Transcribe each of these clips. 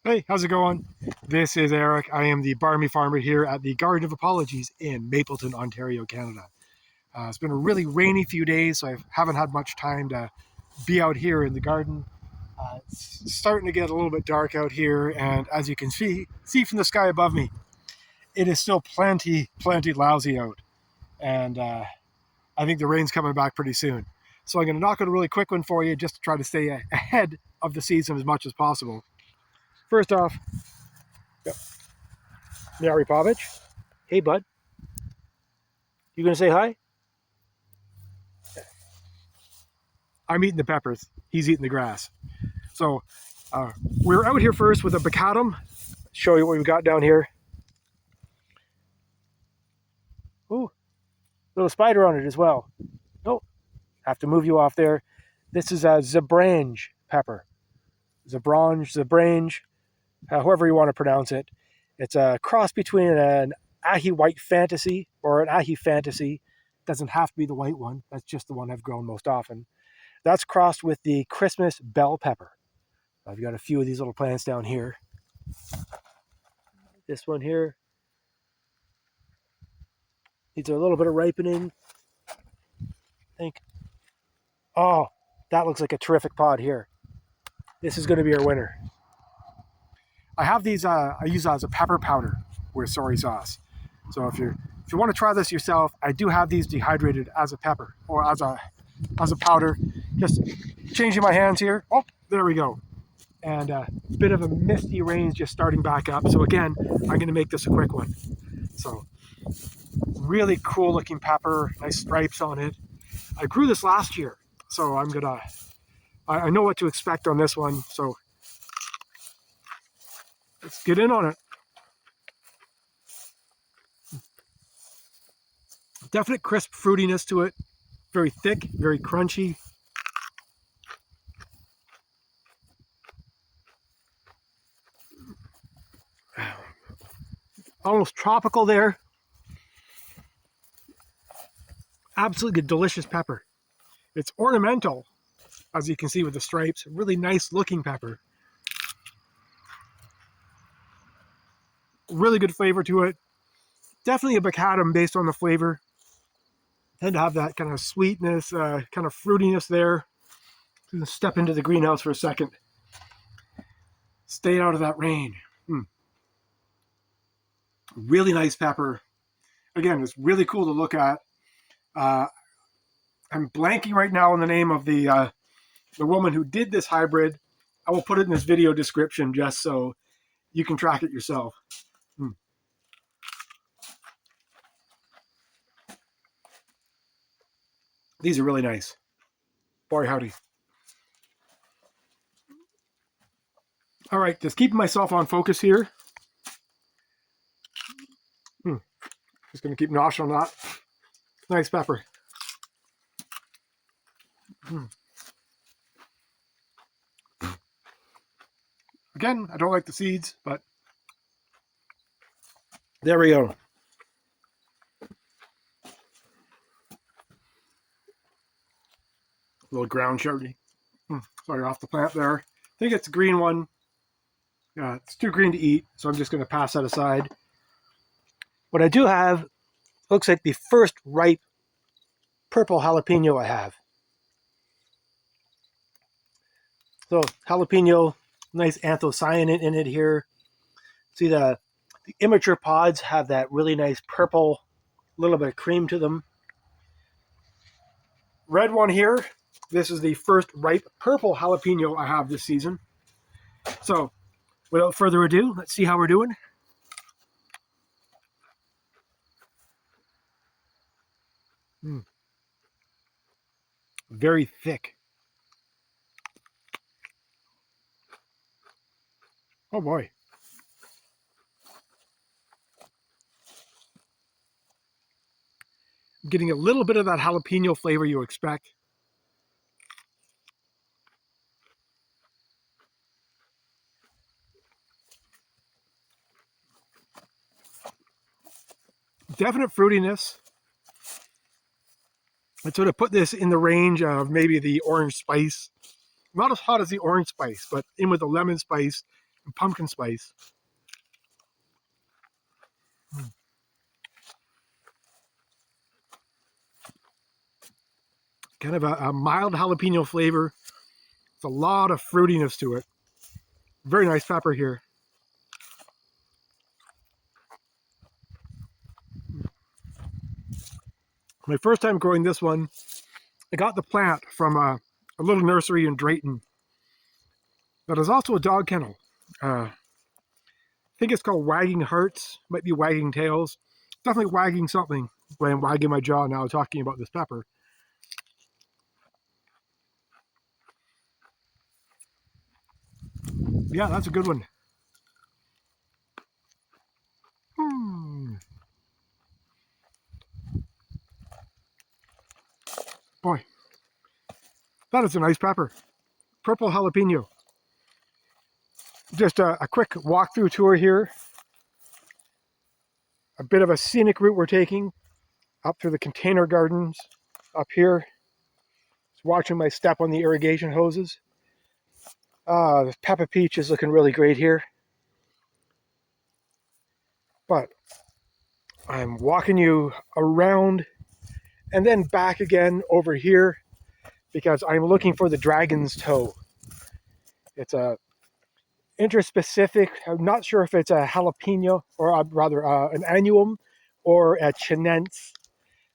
Hey, how's it going? This is Eric. I am the Barmy farmer here at the Garden of Apologies in Mapleton, Ontario, Canada. It's been a really rainy few days, so I haven't had much time to be out here in the garden. It's starting to get a little bit dark out here, and as you can see from the sky above me, it is still plenty lousy out. And I think the rain's coming back pretty soon. So I'm going to knock out a really quick one for you just to try to stay ahead of the season as much as possible. First off, Meowry Pawvich. Hey, bud. You gonna say hi? I'm eating the peppers. He's eating the grass. So we're out here first with a Baccatum. Show you what we've got down here. Ooh, little spider on it as well. Oh, have to move you off there. This is a Zebrange pepper. Zebrange, however you want to pronounce it. It's a cross between an Aji Fantasy or an Aji Fantasy. Doesn't have to be the white one. That's just the one I've grown most often. That's crossed with the Christmas bell pepper. I've got a few of these little plants down here. This one here. Needs a little bit of ripening. I think. Oh, that looks like a terrific pod here. This is going to be our winner. I have these. I use as a pepper powder with soy sauce. So if you want to try this yourself, I do have these dehydrated as a pepper or as a powder. Just changing my hands here. Oh, there we go. And a bit of a misty rain just starting back up. So again, I'm going to make this a quick one. So really cool looking pepper, nice stripes on it. I grew this last year, so I know what to expect on this one. So let's get in on it. Definite crisp fruitiness to it. Very thick, very crunchy. Almost tropical there. Absolutely delicious pepper. It's ornamental, as you can see with the stripes. Really nice looking pepper. Really good flavor to it. Definitely a Baccatum based on the flavor. Tend to have that kind of sweetness, kind of fruitiness there. I'm gonna step into the greenhouse for a second. Stay out of that rain. Really nice pepper. Again, it's really cool to look at. I'm blanking right now on the name of the woman who did this hybrid. I will put it in this video description just so you can track it yourself. These are really nice. Boy, howdy. All right, just keeping myself on focus here. Just going to keep noshing on that. Nice pepper. Again, I don't like the seeds, but there we go. A little ground chutney. Sorry, off the plant there. I think it's a green one. It's too green to eat, so I'm just going to pass that aside. What I do have looks like the first ripe purple jalapeno I have. So jalapeno, nice anthocyanin in it here. See the immature pods have that really nice purple, little bit of cream to them. Red one here. This is the first ripe purple jalapeno I have this season. So without further ado, let's see how we're doing. Very thick. Oh boy. I'm getting a little bit of that jalapeno flavor you expect. Definite fruitiness. I'd sort of put this in the range of maybe the orange spice. Not as hot as the orange spice, but in with the lemon spice. and pumpkin spice. Kind of a mild jalapeno flavor. It's a lot of fruitiness to it. Very nice pepper here. My first time growing this one, I got the plant from a little nursery in Drayton. That is also a dog kennel. I think it's called Wagging Hearts. Might be Wagging Tails. Definitely wagging something when I'm wagging my jaw now talking about this pepper. Yeah, that's a good one. Boy, that is a nice pepper. Purple jalapeno. Just a quick walkthrough tour here. A bit of a scenic route we're taking up through the container gardens up here. Just watching my step on the irrigation hoses. The Peppa Peach is looking really great here. But I'm walking you around and then back again over here because I'm looking for the dragon's toe. It's a interspecific. I'm not sure if it's a jalapeno or rather an annuum or a Chinense,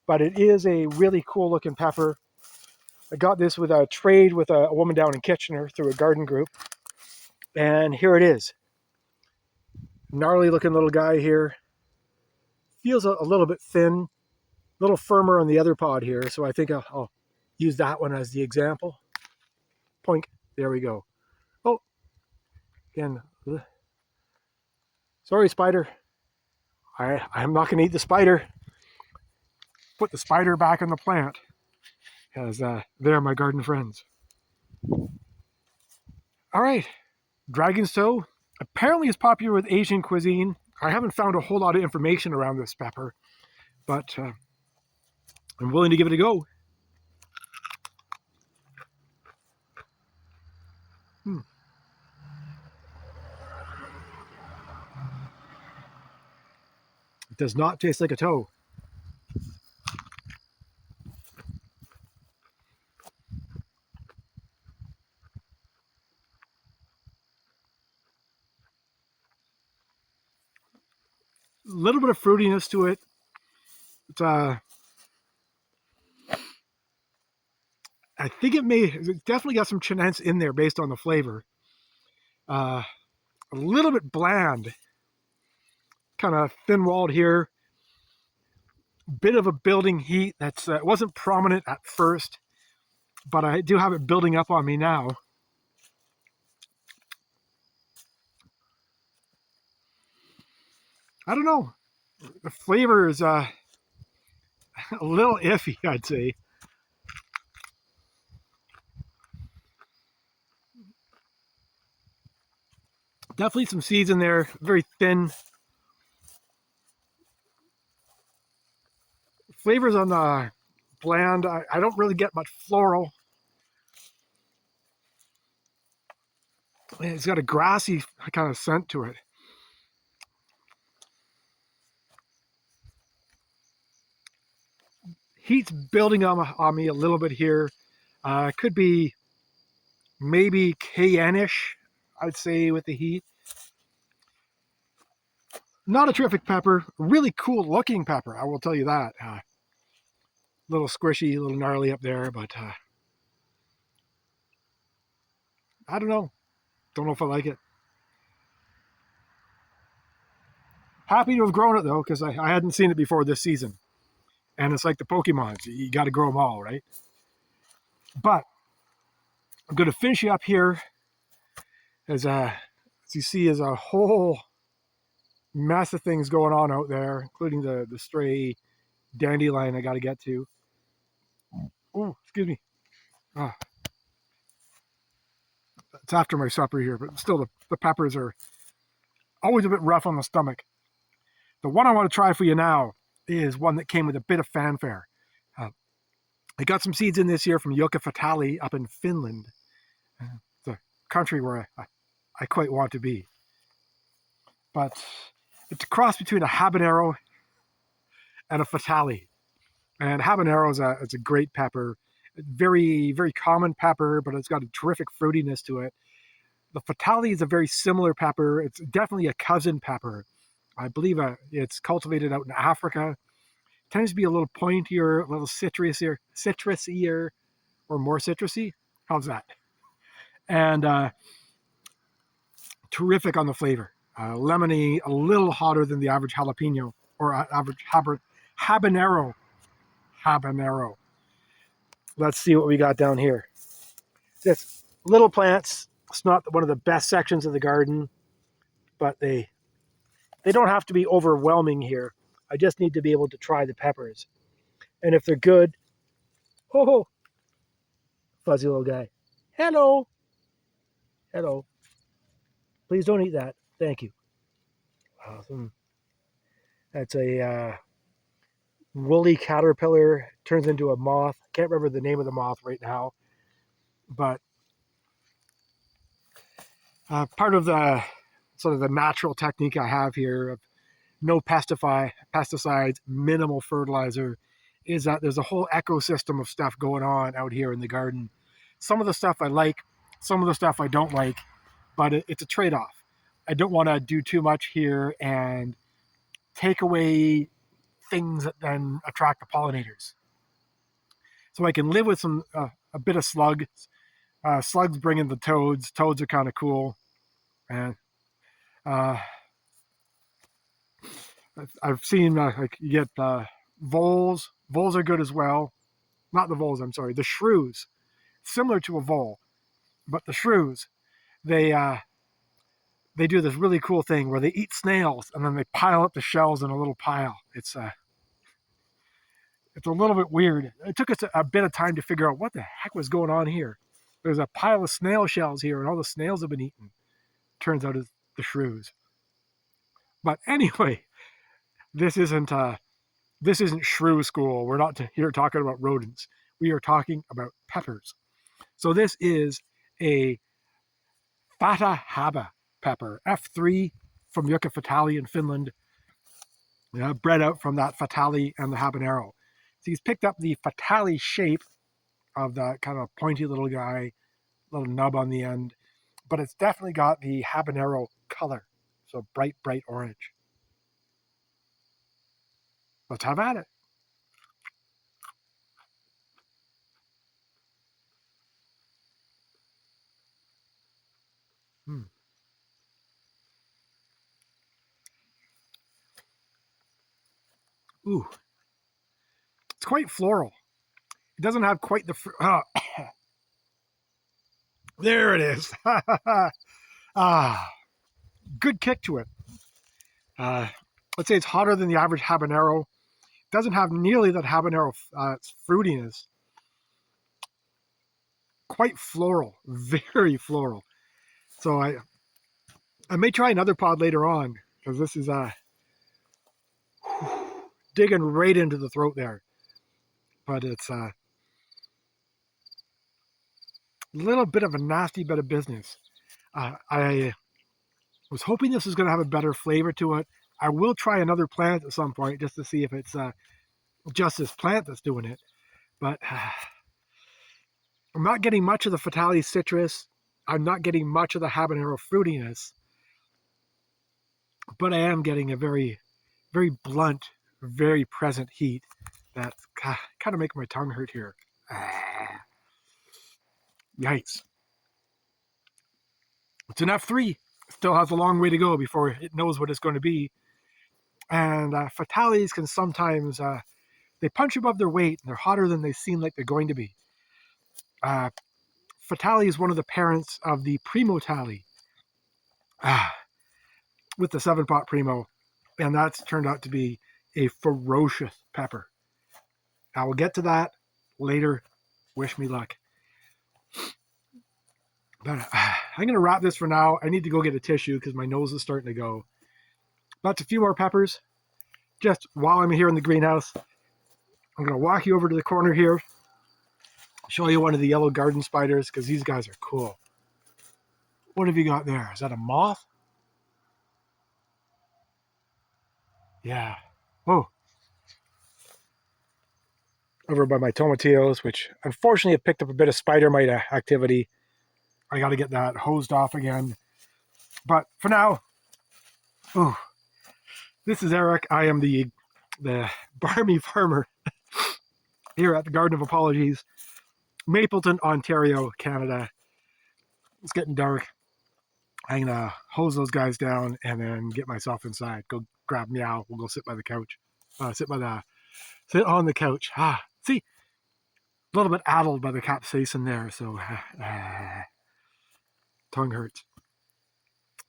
but it is a really cool looking pepper. I got this with a trade with a woman down in Kitchener through a garden group, and here it is. Gnarly looking little guy here. Feels a little bit thin, a little firmer on the other pod here, so I think I'll use that one as the example. Poink, there we go. Oh, again, sorry spider. I'm not going to eat the spider. Put the spider back in the plant, because they're my garden friends. All right, dragon's toe. Apparently it's popular with Asian cuisine. I haven't found a whole lot of information around this pepper, but I'm willing to give it a go. It does not taste like a toe. A little bit of fruitiness to it. It's I think it's definitely got some Chinense in there based on the flavor. A little bit bland, kind of thin-walled here. Bit of a building heat that's wasn't prominent at first, but I do have it building up on me now. I don't know. The flavor is a little iffy, I'd say. Definitely some seeds in there, very thin. Flavors on the bland. I don't really get much floral. It's got a grassy kind of scent to it. Heat's building on me a little bit here. Could be maybe cayenne-ish, I'd say, with the heat. Not a terrific pepper. Really cool looking pepper, I will tell you that. Little squishy, a little gnarly up there, but I don't know. Don't know if I like it. Happy to have grown it though, because I hadn't seen it before this season. And it's like the Pokemons, you got to grow them all, right? But I'm going to finish you up here as you see, is a whole mess of things going on out there, including the stray dandelion I got to get to. Oh, excuse me. Ah, it's after my supper here, but still the peppers are always a bit rough on the stomach. The one I want to try for you now is one that came with a bit of fanfare. I got some seeds in this year from Jukka Fatalii up in Finland. It's a country where I quite want to be. but it's a cross between a habanero and a Fatalii. And habanero is a great pepper, very, very common pepper, but it's got a terrific fruitiness to it. The Fatalii is a very similar pepper. It's definitely a cousin pepper. I believe it's cultivated out in Africa. It tends to be a little pointier, a little citrusy, or more citrusy. How's that? And terrific on the flavor. Lemony, a little hotter than the average jalapeno or average habanero. Habanero. Let's see what we got down here. It's little plants. It's not one of the best sections of the garden, but they don't have to be overwhelming here. I just need to be able to try the peppers. And if they're good, ho, fuzzy little guy. Hello. Hello. Please don't eat that. Thank you. Awesome. That's a woolly caterpillar. Turns into a moth. Can't remember the name of the moth right now. But part of the sort of the natural technique I have here of no pesticides, minimal fertilizer, is that there's a whole ecosystem of stuff going on out here in the garden. Some of the stuff I like, some of the stuff I don't like, but it's a trade-off. I don't want to do too much here and take away things that then attract the pollinators. So I can live with some a bit of slugs. Slugs bring in the toads. Toads are kind of cool. And I've seen like you get voles. Voles are good as well. Not the voles, I'm sorry. The shrews, similar to a vole, but the shrews, they do this really cool thing where they eat snails and then they pile up the shells in a little pile. It's a little bit weird. It took us a bit of time to figure out what the heck was going on here. There's a pile of snail shells here, and all the snails have been eaten. Turns out it's the shrews. But anyway, this isn't shrew school. We're not here talking about rodents. We are talking about peppers. So this is a Fatahaba pepper, F3 from Jukka Fatalii in Finland, bred out from that Fatalii and the habanero. So he's picked up the Fatalii shape of that kind of pointy little guy, little nub on the end, but it's definitely got the habanero color, so bright, bright orange. Let's have at it. Ooh, it's quite floral. It doesn't have quite the there it is. Good kick to it. Let's say it's hotter than the average habanero. It doesn't have nearly that habanero fruitiness. Quite floral, very floral. So I may try another pod later on because this is digging right into the throat there. But it's a little bit of a nasty bit of business. I was hoping this was going to have a better flavor to it. I will try another plant at some point just to see if it's just this plant that's doing it. But I'm not getting much of the Fatalii citrus. I'm not getting much of the habanero fruitiness. But I am getting a very, very blunt, very present heat that's kind of making my tongue hurt here. Yikes. It's an F3. Still has a long way to go before it knows what it's going to be. And Fataliis can sometimes, they punch above their weight, and they're hotter than they seem like they're going to be. Fatalii is one of the parents of the Primotali, with the 7-pot Primo, and that's turned out to be a ferocious pepper. I will get to that later. Wish me luck. But I'm going to wrap this for now. I need to go get a tissue because my nose is starting to go. That's a few more peppers. Just while I'm here in the greenhouse, I'm going to walk you over to the corner here, show you one of the yellow garden spiders because these guys are cool. What have you got there? Is that a moth? Yeah. Oh. Over by my tomatillos, which unfortunately have picked up a bit of spider mite activity. I got to get that hosed off again. But for now, ooh, this is Eric. I am the Barmy farmer here at the Garden of Apologies, Mapleton, Ontario, Canada. It's getting dark. I'm gonna hose those guys down and then get myself inside. Go grab Meow. We'll go sit by the couch. Sit on the couch. See, a little bit addled by the capsaicin there, so tongue hurts.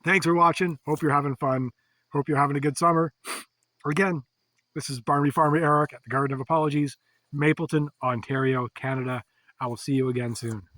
Thanks for watching. Hope you're having fun. Hope you're having a good summer. Again, this is Barmy Farmer Eric at the Garden of Apologies, Mapleton, Ontario, Canada. I will see you again soon.